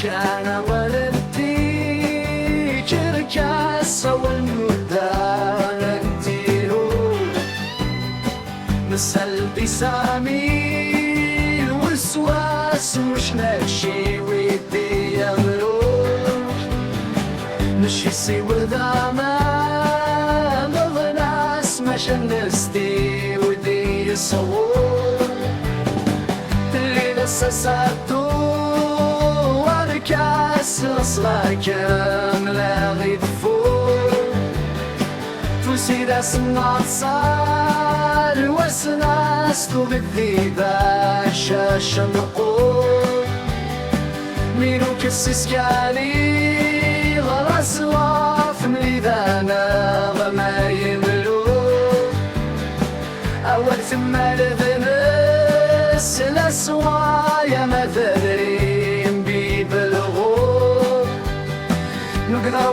كان ولدي جركاس والمدار نديرو نسأل بسامي الوسواس مش نمشي ويدي يملو مش يسوي ذاما الناس مش نستي ودي يصور اللي نسساتو وركاس اصلاك لا غيدفور توسي داس النصار وسناس تو بالذيبا شاش نقول مينو كسسكاني غرس واف مليدانا وما يملو أول ثم لذنس الأسوايا ما تدرين بي بالغور نقرا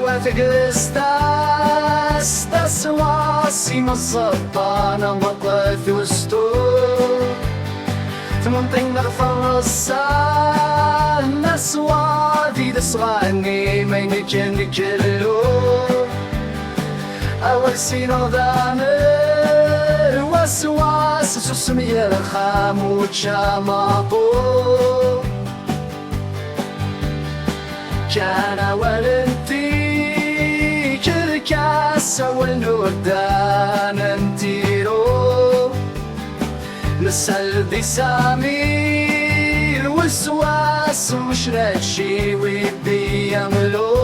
وتقستاس تسواسي مصطانا مطلث وستور تمنطين نغفر السان نسوادي دسغاني ما ينجن كلو أول سينو دامر وسواس سسمي الخام وتشامطو كان ولنتي كركاس والنودان انتيرو نسأل دي سامي الوسواس مش راشي ويدي يملو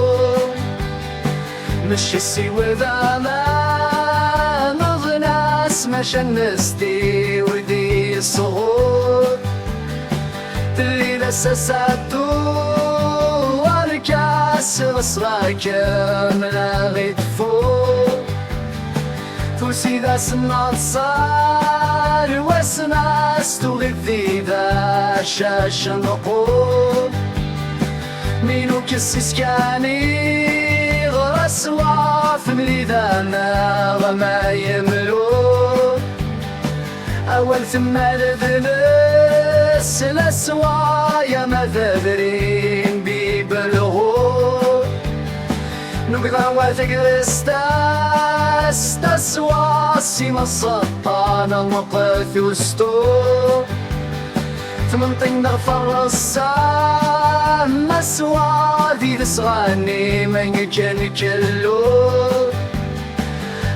مش يسوي ذاما ناس مش نستي ودي صغور تلي لسساتو وركاس غصراك ملا غيدفور توسي داس النصار وسناس تغذي ذا شاش نقول مينو كسسكاني غرس واف مليدانا وما يملو أول ثم لذنس الأسوايا ما تدرين بي بالغور نقرا وتقرستاس تسواسي مصطانا مقث وستور تمنطين نغفر السان مسوادي لصغاني من يجن كلو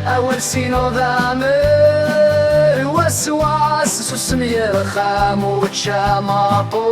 أول سينو ذامر وسواس سسمي الخام وتشامطو